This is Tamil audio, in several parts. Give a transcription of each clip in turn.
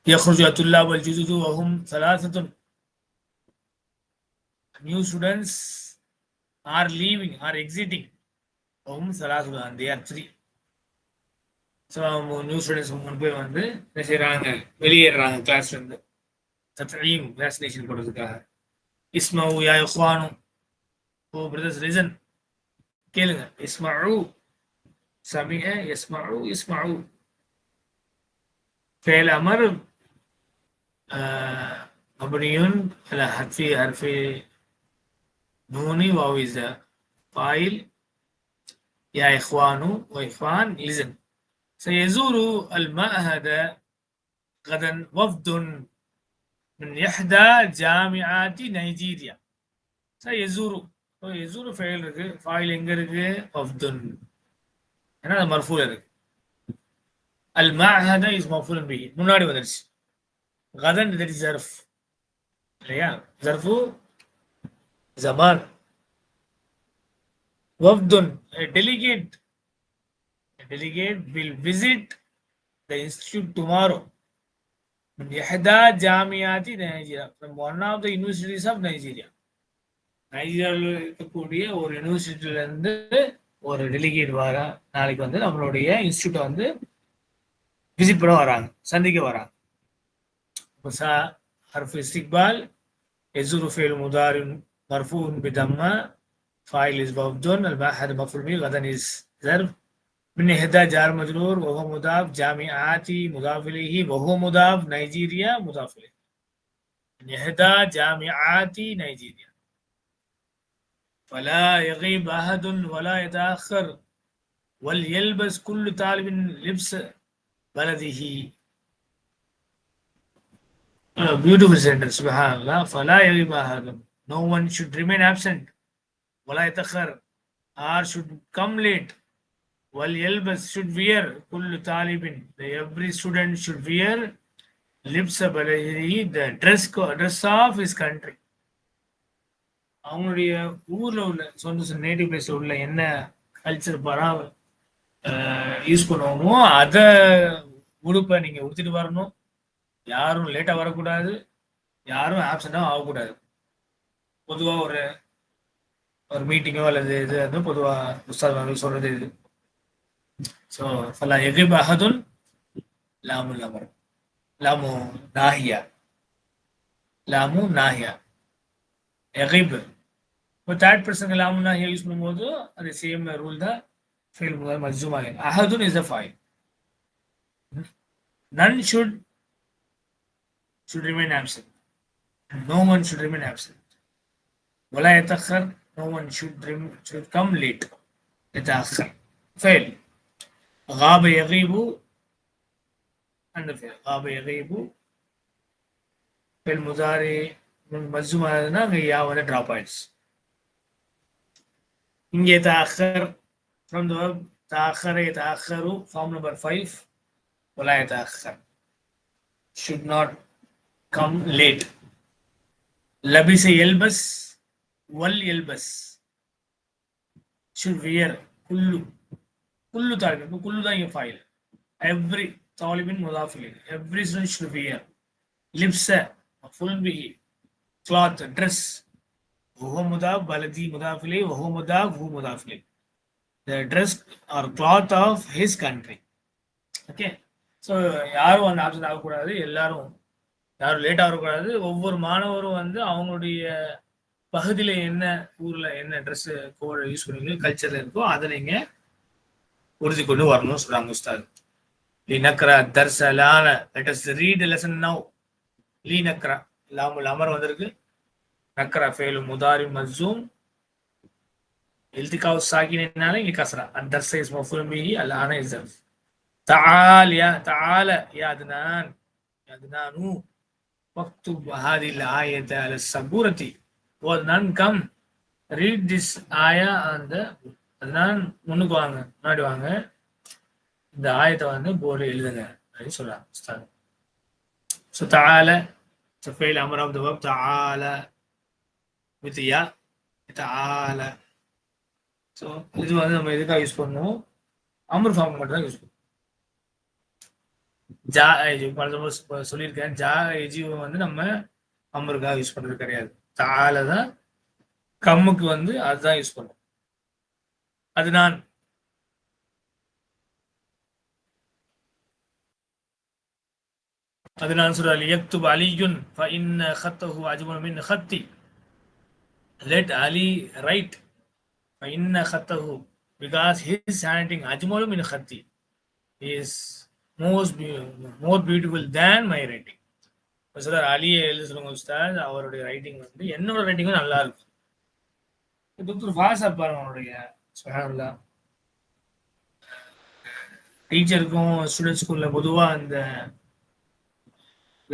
يخرج الطلاب الجدد وهم ثلاثة. New students are leaving, are exiting. وهم ثلاثة, and they are three. So new students முன்பு வந்து என்ன செய்கிறாங்க, வெளியேறாங்க கிளாஸ்லேருந்து. தத்லீம், வேக்சினேஷன் போடுறதுக்காக. இஸ்மவு யா இஹ்வானு, ஓ பிரதர்ஸ் லிசன், கேளுங்க. இஸ்மஉ, சமிஅ யஸ்மஉ இஸ்மஉ. ஃபேல் அமர் மப்னியுன் அலா ஹர்ஃபி நூனி வாவ் இஸ் ஃபாயில். யா இஹ்வானு வ இஹ்வான் லிசன். سيزور المعهد غدا وفد من إحدى جامعات نيجيريا. سيزور فعل இருக்கு, ஃபாயில் எங்க இருக்கு, வஃப்துன், ஏன்னா அது மர்ஃபூல இருக்கு. அல் மஅஹத இஸ் மஃபூலுன் பிஹி, முன்னாடி வந்துருச்சு. கதன் தட் இஸ் ஸர்ஃப் இல்லையா, ஸர்ஃபு ஜமான். வஃப்துன், a delegate will visit the institute tomorrow. إحدى جامعات نيجيريا, from one of the universities of Nigeria. நைஜீரியாவில் இருக்கக்கூடிய ஒரு யூனிவர்சிட்டியில இருந்து ஒரு டெலிகேட் வர நாளைக்கு வந்து நம்மளுடைய இன்ஸ்டியூட்டை வந்து விசிட் பண்ண வராங்க, சந்திக்க வராங்க. حرف استقبال. يزور فعل مضارع مرفوع بضمة, فاعل is مبدون, المعهد مفعول به, غدا is ظرف. من إحدى جار مجرور, وهو مضاف, جامعات مضاف إليه, وهو مضاف, نيجيريا مضاف إليه. من إحدى جامعات نيجيريا. فلا يغيب أحد ولا يتأخر, وليلبس كل طالب لبس بلده. Beautiful sentence, subhanallah. فلا يغيب أحد, no one should remain absent. ولا يتأخر, or should come late. وليلبس, should wear. كل طالب, every student should wear. لبس بلده, the dress of his country. அவங்களுடைய ஊர்ல உள்ள சொந்த நேட்டிவ் பிளேஸ்ல உள்ள என்ன கல்ச்சர் யூஸ் பண்ணுவோமோ அதை உடுப்பை நீங்க உடுத்திட்டு வரணும். யாரும் லேட்டா வரக்கூடாது, யாரும் ஆப்சண்டா ஆகக்கூடாது. பொதுவா ஒரு மீட்டிங்கோ அல்லது இது வந்து பொதுவா உஸ்தாத் சொல்றது இது. ஸோ ஃபலா யகிப் அஹதுன், லாமுல் அமர், லாமு நாஹியா, லாமு நாஹியா. யகிப், இப்போ தேர்ட் பர்சன் லாமு நாஹியா யூஸ் பண்ணும்போது அது சேம் ரூல் தான். ஃபீல் முதல் மஜ்ஜூம் ஆகும். அஹதுன் இஸ் த ஃபாயில். None should remain absent. No one should remain absent. ولا يتأخر, no one should come late. يتأخر فعل. غاب يغيب, and the فعل غاب يغيب فعل مضارع مجزوم ஆகுதுன்னா அங்க யா வந்து டிராப் ஆயிடுச்சு. இங்கே يتأخر from the verb تأخر يتأخر, form number 5. ولا يتأخر, should not come late. لبس يلبس, واليلبس, should wear. كل طالب, كل தான் இங்க فاعل. every طالب مضاف إليه, every student should wear. لبس مفعول به, cloth, dress. وهو مضاف, بلدي مضاف إليه, وهو مضاف, هو مضاف إليه. the dress or cloth of his country. okay, so யாரும் வந்து ஆப்சன்ட் ஆகக்கூடாது, எல்லாரும் யாரும் லேட் ஆகக்கூடாது. ஒவ்வொரு மாணவரும் வந்து அவங்களுடைய பகுதியில் என்ன ஊரில் என்ன ட்ரெஸ்ஸு கோட் யூஸ் பண்ணுவீங்க, கல்ச்சரில் இருக்கோ அதை நீங்கள் உறுதி கொண்டு வரணும்னு சொல்கிறாங்க உஸ்தாத். லீ நக்ரா தர்சலான, let us read lesson now. லீ நக்ரா, லாமுல் அமர் வந்திருக்கு. நக்ரா ஃபேலு முதாரி மஸ்ஸூம், இல்திகாவு சாகினால இங்கே கஸ்ரா. அத்தர்ஸ இஸ் மஃபூல் பிஹி, அல்லான is ஸர்ஃப். تعال يا تعال يا عدنان, يا عدنان واكتب هذه الآية على السبورة. وعدنان come read this ayah on the. அதனான் முன்னுக்கு வாங்க, முன்னாடி வாங்க, இந்த ஆயத்தை வந்து போர்டு எழுதுங்க அப்படின்னு சொல்றாங்க. ஸோ تعال, ஸோ ஃபெயில் அமர் ஆஃப் த வெர்ப் تعال with யா, تعال. ஸோ இது வந்து நம்ம எதுக்காக யூஸ் பண்ணுவோம், அமர் ஃபார்ம் மட்டும் தான் யூஸ் பண்ணுவோம். ஜா சொல்லியிருக்கேன். ஜா எஜிஓ வந்து நம்ம அமருக்காக யூஸ் பண்றது கிடையாது. தால தான் கம்முக்கு வந்து அதுதான் யூஸ் பண்ணும். அது நான் சொல்றேன். யக்துப் அலியுன் ஃபஇன்ன ஹத்தஹு அஜ்மலு மின் ஹத்தி. Let Ali write فإن خطه because his handwriting أجمل من خطي is more beautiful than my writing. Sir அலியை எழுத சொல்லுங்க உஸ்தாத், அவருடைய ரைட்டிங் வந்து என்னோட ரைட்டிங்கும் நல்லா இருக்கும். டாக்டர் ஃபாசா பாருங்க அவருடைய சுப்ஹானல்லாஹ். டீச்சருக்கும் ஸ்டூடெண்ட்ஸ்க்குள்ள பொதுவாக அந்த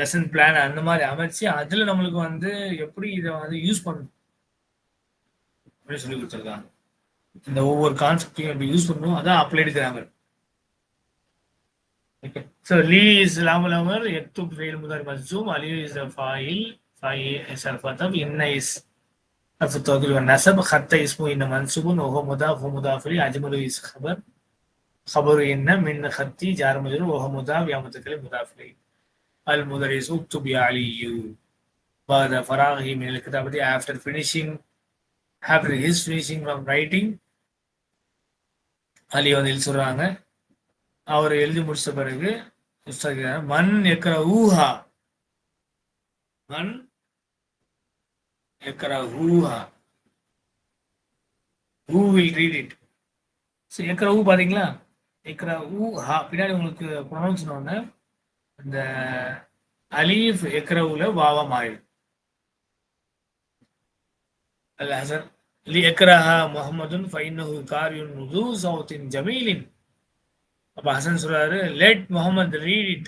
லெசன் பிளான் அந்த மாதிரி அமைச்சு அதில் நம்மளுக்கு வந்து எப்படி இதை வந்து யூஸ் பண்ணணும் அப்படின்னு சொல்லி கொடுத்துருக்காங்க. இந்த ஒவ்வொரு கான்செப்டையும் எப்படி யூஸ் பண்ணணும், அதான் applied grammar. Okay. So Li is Lamul Amr, Yaktub Fail Mudar Mazzoom, Ali is the Fa'il, Fa'il is Al-Fatab, Inna is Al-Fatawil wa Nasab, Khatta ismu Inna Mansubun, Oho Mudaf, Oho Mudafili, Ajmalu is Khabar, Khabaru Inna, Min Khatti, Jar Majru, Oho Mudaf, Yamatakali Mudafili. Al-Mudar is Uktub Ya Aliyu. Bada Faraghi Min Al-Kitabati, after his finishing from writing, Ali on Il Suranga, அவர் எழுதி முடிச்ச பிறகு மண் எக்கர ஊஹா, மண் எக்கர ஊஹா, who will read it. So எக்கர ஊ பார்த்தீங்களா, எக்கர ஊஹா பின்னாடி உங்களுக்கு ப்ரொனவுன்ஸ் பண்ணோன்னே இந்த அலீஃப் எக்கரவுல வாவா மாறிடும். அல்ல ஹசன் லி எக்கரஹா முஹம்மதுன் ஃபைன்னஹு காரியுன் து சௌத்தின் ஜமீலின். அப்போ ஹசன் சொல்றாரு, let Muhammad read it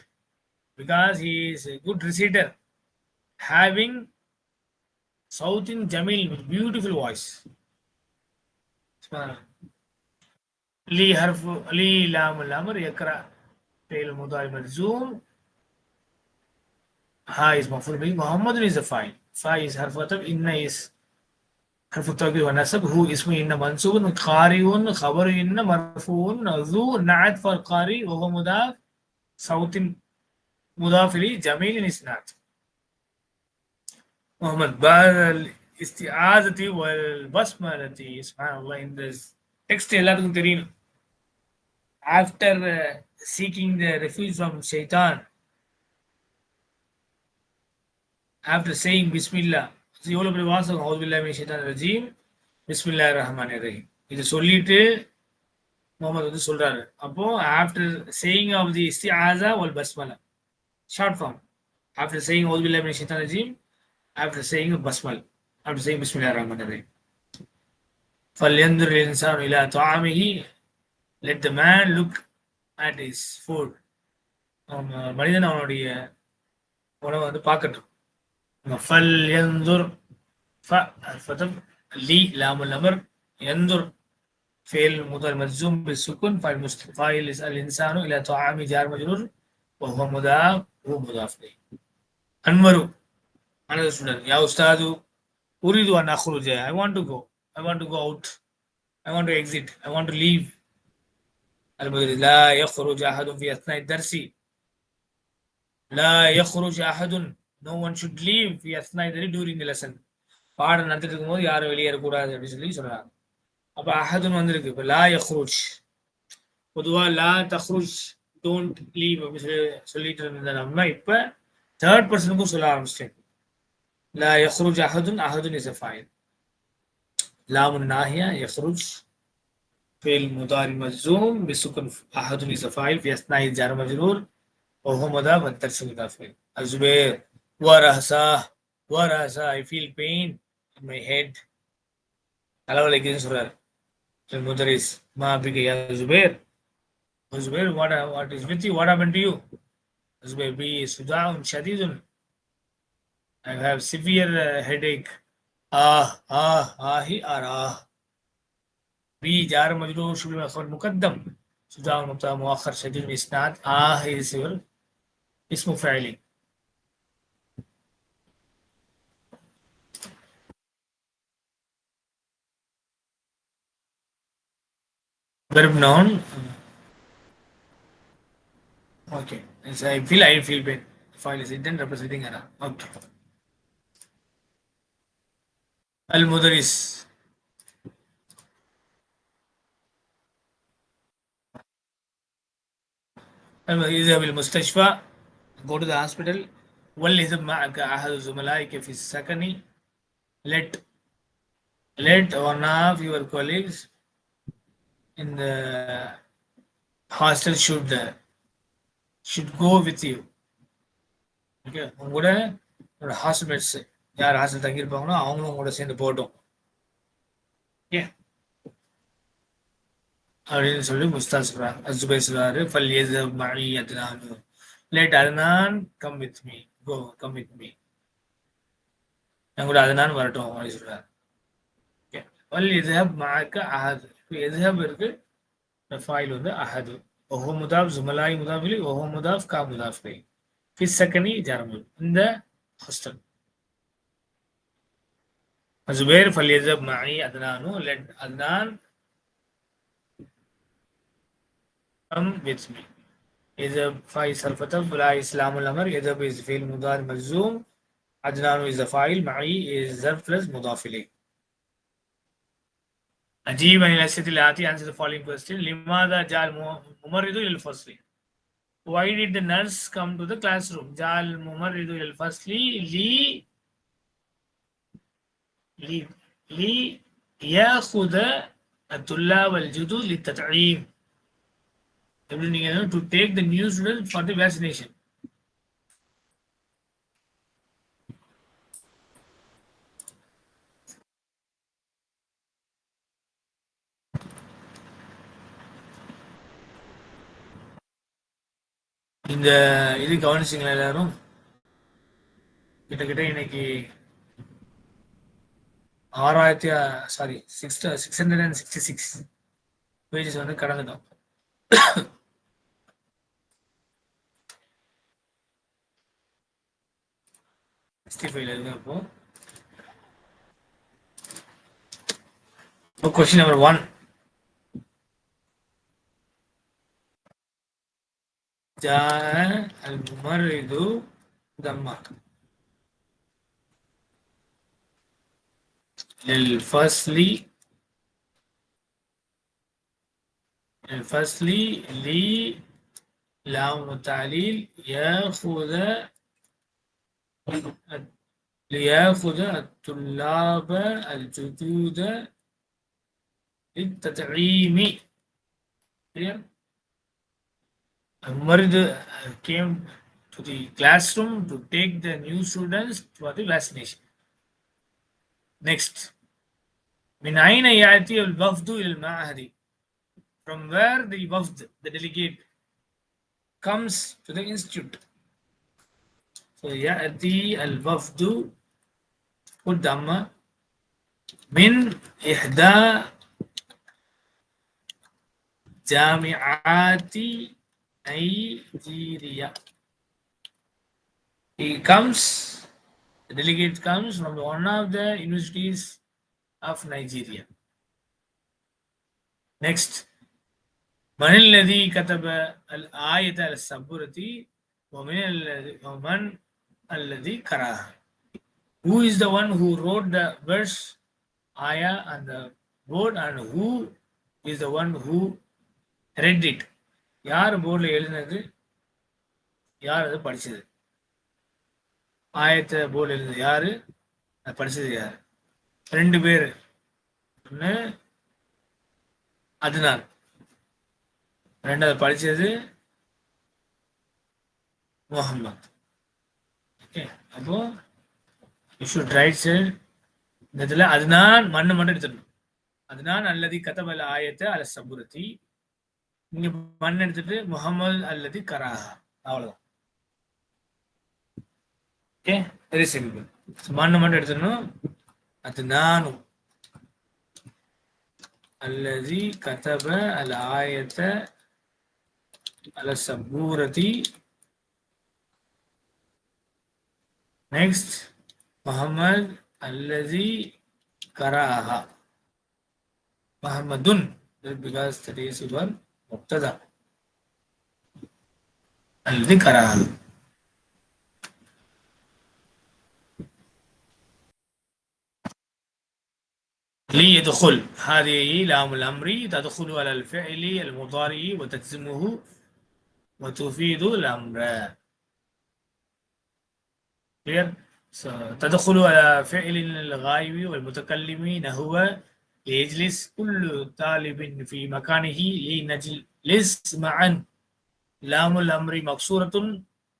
because he is a good reciter having Southern Jamil with beautiful voice. Li harfu li lam al-amr yakra fi'l mudari majzum. Ha is maf'ul bihi, Muhammad is a fa'il. Fa is harfu atab, inna is harfu tawkid wa nasab, hu ismu inna mansubun, qari'un khabaru inna marfu'un, zu na'at for qari wa huwa mudaf, Southern mudaf li Jamil is not. Muhammad Ba'al isti'azati wal basmalati. Subhanallah, in this text எல்லாத்துக்கும் தெரியும். After seeking the refuge from Shaitan, after saying Bismillah, எவ்வளவு பெரிய வாசகம், அவுது பில்லாஹி மினஷ் ஷைத்தானிர் ரஜீம், பிஸ்மில்லாஹிர் ரஹ்மானிர் ரஹீம், இது சொல்லிட்டு முகமது வந்து சொல்றாரு. அப்போ ஆஃப்டர் சேயிங் ஆஃப் தி இஸ்திஆஸா வல் பஸ்மலா, ஷார்ட் ஃபார்ம், ஆஃப்டர் சேயிங் அவுது பில்லாஹி மினஷ் ஷைத்தானிர் ரஜீம், after saying basmal, after saying Bismillah ar-Rahman ar-Rahim. فَلْيَنْظُرِ الْإِنسَانُ إِلَى طَعَامِهِ, let the man look at his food. மனிதன் அவனுடைய உணவை வந்து பார்க்கட்டும். فَلْيَنْظُرْ فَتَبْ لِي لَامُ الْأَمْرِ يَنْظُرْ فعل مضارع مجزوم بالسكون فاعل الإنسان إلى طعامه جار مجرور وهو مضاف إليه. أنور another student, Ya Ustadu, Uridu an akhruja. I want to go. I want to go out. I want to exit. I want to leave. Al-Mudir, La yakhruj ahadun fi athnai darsi. La yakhruj ahadun. No one should leave fi athnai darsi during the lesson. பாடம் நடத்திட்டு இருக்கும்போது யாரும் வெளியேறக்கூடாது அப்படின்னு சொல்லி சொல்றாங்க. அப்ப அஹதுன் வந்திருக்கு. இப்போ லா யஹ்ருஜ், பொதுவா லா தஹ்ருஜ், டோன்ட் லீவ் அப்படின்னு சொல்லிட்டு இருந்த நம்ம இப்ப தேர்ட் பர்சனுக்கும் சொல்ல ஆரம்பிச்சிட்டேன். لا يخرج أحد, أحد is a file. لام الناهية يخرج فعل مضارع مجزوم بسكون أحد is a file في أثناء الجار مجرور وهو مضاف والترس مضاف إليه. الزبير ورأسه I feel pain in my head. அளவு லைக்கு சொல்றாரு المدرس ما بك يا زبير. زبير, what is with you? What happened to you? زبير, بي صداع شديد. I have severe headache. آهي آه. بي جار مجرور شبه مخبر مقدم, صداع مبتدا مؤخر شديد الإسناد, is your اسم فاعل. verb noun. Okay, I feel pain. File is intent representing error. Okay. Al-Mudaris. إذهب المستشفى. Go to the hospital. وليذهب معك أحد زملائك في السكن. Let one of your colleagues in the hostel should go with you. Okay, உங்க கூட உங்களோட ஹாஸ்டல்மேட்ஸ் யார் ஹாஸ்டல் தங்கியிருப்பாங்களோ அவங்களும் உங்களோட சேர்ந்து போட்டோம். ஓகே அப்படின்னு சொல்லி முஸ்தாத் சொல்றாங்க. அசுபை சொல்றாரு, ஃபல் யஸ்ஹப் மஇ Adnan. Let Adnan come with me. Come with me. என் கூட அத்னான் வரட்டும் அப்படின்னு சொல்றாரு. ஓகே, ஃபல் யஸ்ஹப் மஅக அஹத். யஸ்ஹப் இருக்கு, ஃபைல் வந்து அஹது. وهو مضاف زملاء مضاف إليه وهو مضاف كا مضاف إليه في السكن جار مجرور இந்த hostel. الزبير فليذهب معي أدنان. let أدنان come with me. يذهب فاعل صرفته فلا إسلام الأمر. يذهب is فعل مضارع مجزوم. أدنان is the file. معي is ظرف plus مضاف إليه. أجيب عن الأسئلة الآتية. answer the following question. لماذا جاء الممرض إلى الفصل? Why did the nurse come to the classroom? جاء الممرض إلى الفصل ليأخذ الطلاب الجدد للتطعيم. எப்படி நீங்க to take the new students for the vaccination. இந்த இது கவனிச்சிங்களா எல்லாரும்? கிட்டத்தட்ட இன்னைக்கு 666 பேஜஸ் வந்து கடந்துட்டோம். இப்போ question number 1. جاء الممرض دمّا للفصل لام التعليل ليأخذ الطلاب الجدد للتطعيم. الممرض came to the classroom to take the new students for the vaccination. Next, من أين يأتي الوفد إلى المعهد? From where the wafd, the delegate, comes to the institute. So يأتي الوفد قدام من إحدى جامعات Nigeria. The delegate comes from one of the universities of Nigeria. Next, من الذي كتب الآية على السبورة ومن الذي قرأها? Who is the one who wrote the verse ayah on the board and who is the one who read it? யார் போர்டில் எழுதினது, யார் அதை படிச்சது? ஆயத்தை போர்டில் எழுதினது யாரு, அது படிச்சது யாரு? 2 பேர். ஒன்று அத்னான், 2வது படிச்சது முகம்மது. ஓகே, அப்போ யூ ஷுட் ரைட் சைட். இந்த இதில் அத்னான் மண்ணு மட்டும் எடுத்துடணும். அத்னான் அல்லது கதபல் ஆயத்தை அல சபுரத்தி. இங்க மண் எடுத்துட்டு முகமது அல்லது கராஹா, அவ்வளவுதான். Okay, very simple. மண்ணு மட்டும் எடுத்துடணும். அது நானும் அல்லது கதப அல் ஆயத்தை அல சபூரதி. நெக்ஸ்ட், முகமது அல்லது கராஹா. முகமதுன், because that is your مبتدا. அல்லது கராஹா. ليدخل هذه لام الأمر تدخل على الفعل المضارع وتجزمه وتفيد الأمر. clear. So, تدخل على فعل الغائب والمتكلم نحو يجلس كل طالب في مكانه لنجلس معا. لام الأمر مكسورة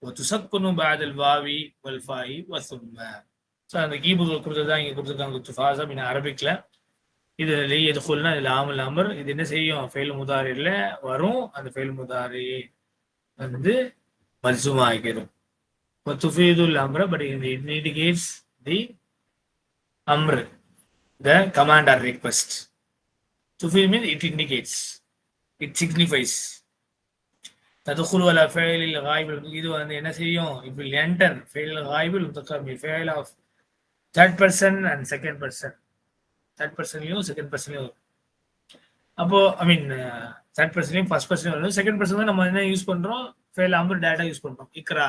وتسكن بعد الواو والفاء والثم. ஸோ அந்த கீபோர்டில் கொடுத்ததான் இங்கே கொடுத்துருக்காங்க துஃபாசா மீன் அரபிக்ல. இது எதுக்குள்ளனா இதில் ஆமல் அமர் இது என்ன செய்யும் ஃபெயில் முதாரியில் வரும். அந்த ஃபெயில் முதாரி வந்து மல்சுமா ஆகிடும். துஃபீதுல் அம்ர but it indicates the amr, the command or request. துஃபீத் means it indicates, it signifies. تدخل على فعل الغائب இது வந்து என்ன செய்யும் it will enter فعل الغائب المتكلم فعل of third person and second person. third personலையும் செகண்ட் பர்சன்லையும். அப்போ ஐ மீன் தேர்ட் பர்சன்லையும் ஃபர்ஸ்ட் பர்சன்லையும் வரும். செகண்ட் பர்சன் தான் நம்ம என்ன யூஸ் பண்றோம் ஃபெயில் அம்பர் டேட்டா யூஸ் பண்றோம் இக்ரா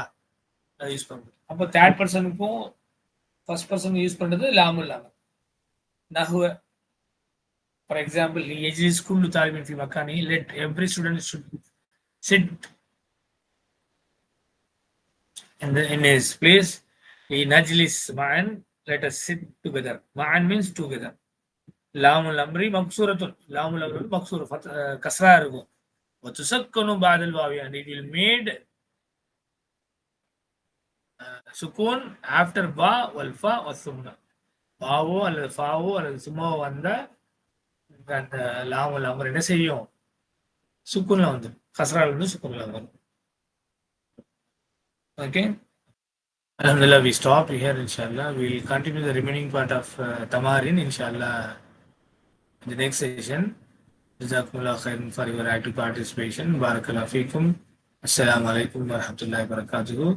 அதை யூஸ் பண்றோம். அப்போ தேர்ட் பர்சனுக்கும் ஃபர்ஸ்ட் பர்சனுக்கும் யூஸ் பண்றது லாமுல் லாமர். நஹ்வ ஃபார் எக்ஸாம்பிள் யஜ்லிஸ் குல்லு தாலிபின் ஃபி makhani let every student should sit in his place. najlis ma'an, let us sit together. Ma'an means together. லாமுல் அம்ரி மக்சூரத்துன், லாமுல் அம்ரி மக்சூர் கஸ்ரா இருக்கும். வதுசக்கனு பாதல் வாவி, and it will made சுக்கூன் ஆஃப்டர் பா வல் ஃபா வசும்னா. பாவோ அல்லது ஃபாவோ அல்லது சும்மாவோ வந்த அந்த லாமுல் அம்ர் என்ன செய்யும் சுக்கூன்ல வந்துடும். கஸ்ரால வந்து சுக்கூன்ல வந்துடும். Okay. Alhamdulillah, we stop here inshallah. We will continue the remaining part of Tamarin inshallah in the next session. Jazakumullah khairan for your active participation. Barakallahu feekum. Assalamu alaikum wa rahmatullahi wa barakatuhu.